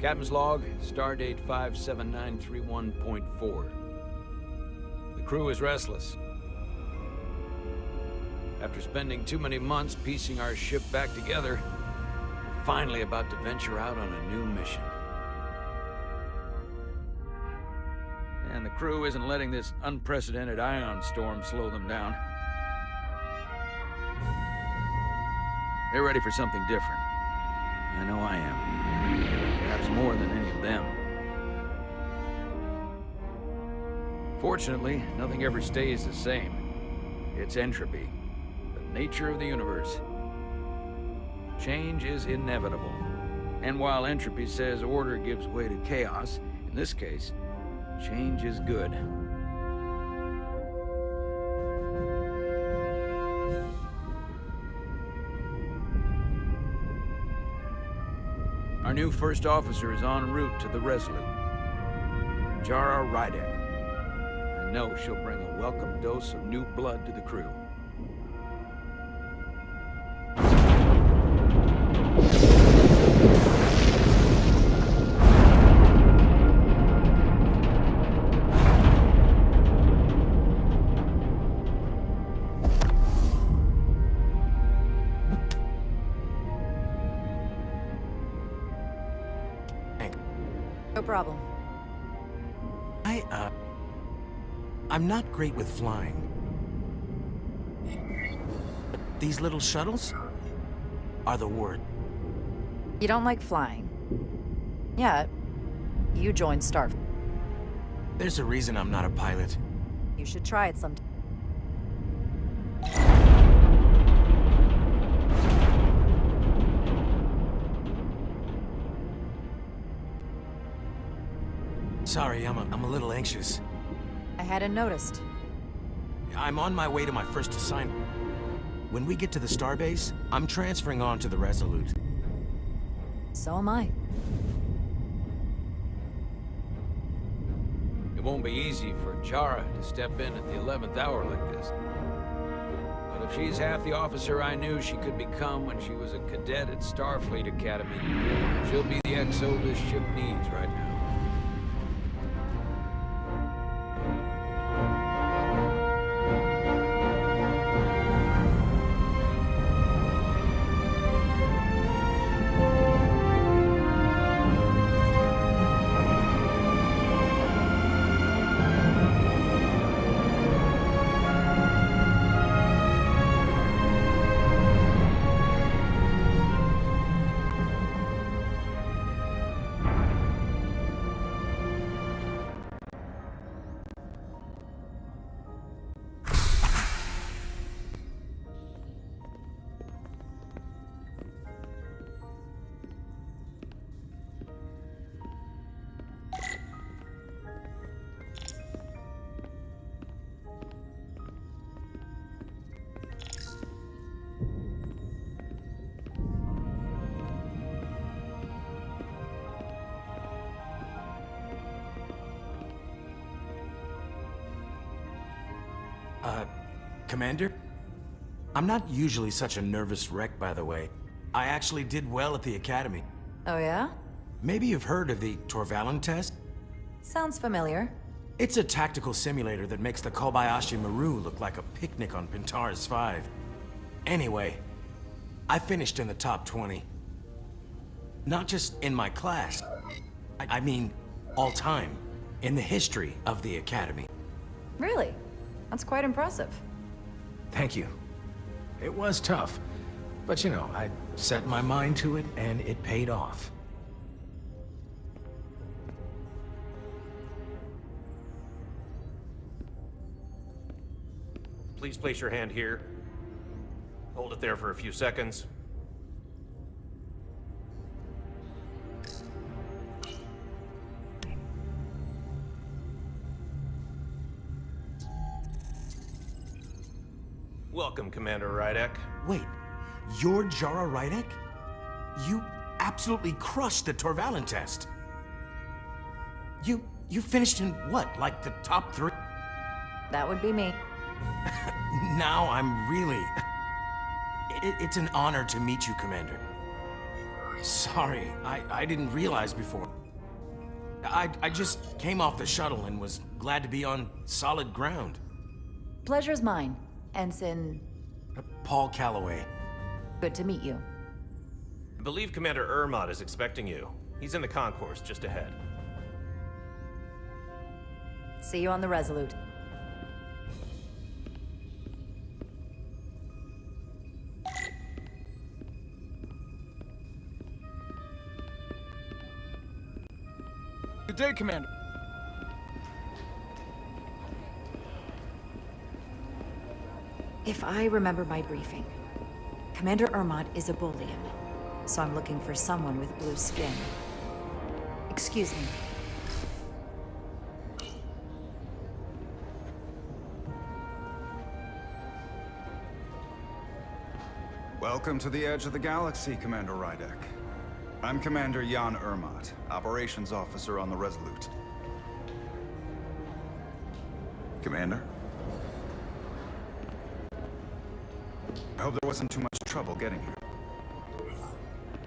Captain's log, stardate 57931.4. The crew is restless. After spending too many months piecing our ship back together, we're finally about to venture out on a new mission. And the crew isn't letting this unprecedented ion storm slow them down. They're ready for something different. I know I am. Perhaps more than any of them. Fortunately, nothing ever stays the same. It's entropy, the nature of the universe. Change is inevitable. And while entropy says order gives way to chaos, in this case, change is good. Our new first officer is en route to the Resolute. Jara Rydek. I know she'll bring a welcome dose of new blood to the crew. No problem. I'm not great with flying. These little shuttles are the word. You don't like flying. Yeah, you joined Star. There's a reason I'm not a pilot. You should try it sometime. Sorry, I'm a little anxious. I hadn't noticed. I'm on my way to my first assignment. When we get to the starbase, I'm transferring on to the Resolute. So am I. It won't be easy for Jara to step in at the 11th hour like this. But if she's half the officer I knew she could become when she was a cadet at Starfleet Academy, she'll be the XO this ship needs right now. Commander? I'm not usually such a nervous wreck, by the way. I actually did well at the Academy. Oh yeah? Maybe you've heard of the Torvalin test? Sounds familiar. It's a tactical simulator that makes the Kobayashi Maru look like a picnic on Pintaris 5. Anyway, I finished in the top 20. Not just in my class. I mean, all time. In the history of the Academy. Really? That's quite impressive. Thank you. It was tough. But you know, I set my mind to it and it paid off. Please place your hand here. Hold it there for a few seconds. Welcome, Commander Rydek. Wait, you're Jara Rydek? You absolutely crushed the Torvalin test. You finished in what, like the top 3? That would be me. Now I'm really... It's an honor to meet you, Commander. Sorry, I didn't realize before. I just came off the shuttle and was glad to be on solid ground. Pleasure's mine, Ensign. Paul Calloway. Good to meet you. I believe Commander Ermot is expecting you. He's in the concourse just ahead. See you on the Resolute. Good day, Commander. If I remember my briefing, Commander Ermot is a Boolean, so I'm looking for someone with blue skin. Excuse me. Welcome to the edge of the galaxy, Commander Rydek. I'm Commander Jan Ermot, Operations Officer on the Resolute. Commander? I hope there wasn't too much trouble getting here.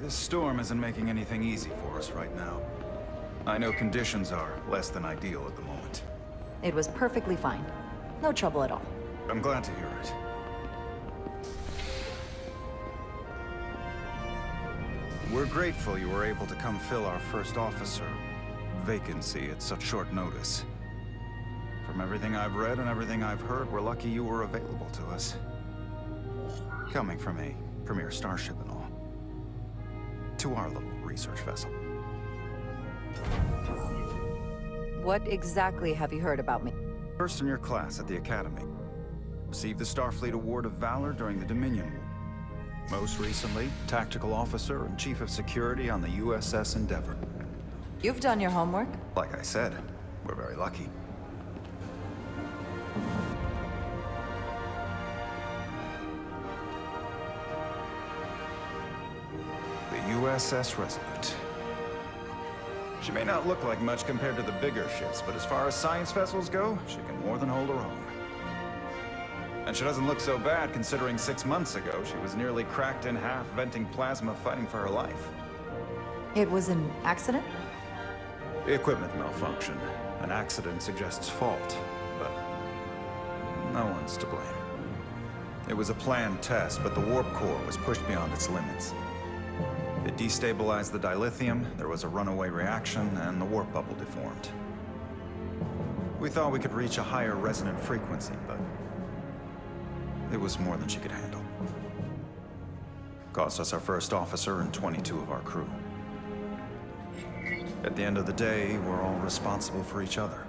This storm isn't making anything easy for us right now. I know conditions are less than ideal at the moment. It was perfectly fine. No trouble at all. I'm glad to hear it. We're grateful you were able to come fill our first officer vacancy at such short notice. From everything I've read and everything I've heard, we're lucky you were available to us. Coming from a premier starship and all. To our little research vessel. What exactly have you heard about me? First in your class at the Academy. Received the Starfleet Award of Valor during the Dominion War. Most recently, Tactical Officer and Chief of Security on the USS Endeavor. You've done your homework? Like I said, we're very lucky. The USS Resolute. She may not look like much compared to the bigger ships, but as far as science vessels go, she can more than hold her own. And she doesn't look so bad considering 6 months ago she was nearly cracked in half, venting plasma, fighting for her life. It was an accident? Equipment malfunction. An accident suggests fault, but no one's to blame. It was a planned test, but the warp core was pushed beyond its limits. It destabilized the dilithium, there was a runaway reaction, and the warp bubble deformed. We thought we could reach a higher resonant frequency, but it was more than she could handle. Cost us our first officer and 22 of our crew. At the end of the day, we're all responsible for each other.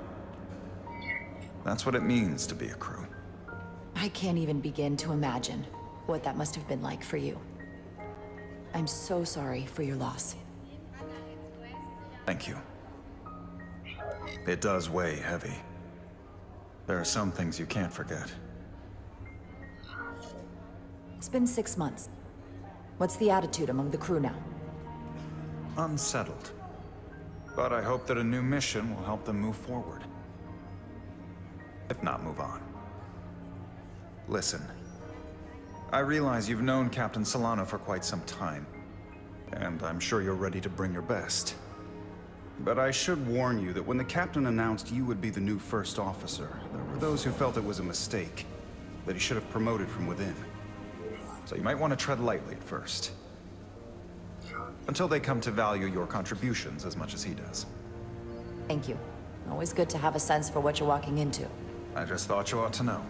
That's what it means to be a crew. I can't even begin to imagine what that must have been like for you. I'm so sorry for your loss. Thank you. It does weigh heavy. There are some things you can't forget. It's been 6 months. What's the attitude among the crew now? Unsettled. But I hope that a new mission will help them move forward. If not, move on. Listen. I realize you've known Captain Solano for quite some time, and I'm sure you're ready to bring your best. But I should warn you that when the captain announced you would be the new first officer, there were those who felt it was a mistake, that he should have promoted from within. so you might want to tread lightly at first. Until they come to value your contributions as much as he does. Thank you. Always good to have a sense for what you're walking into. I just thought you ought to know.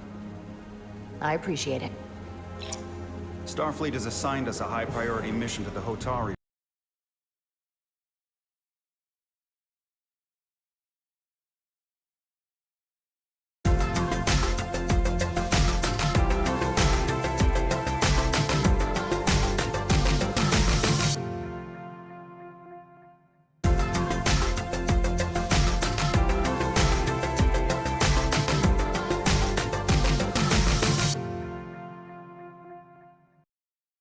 I appreciate it. Starfleet has assigned us a high-priority mission to the Hotari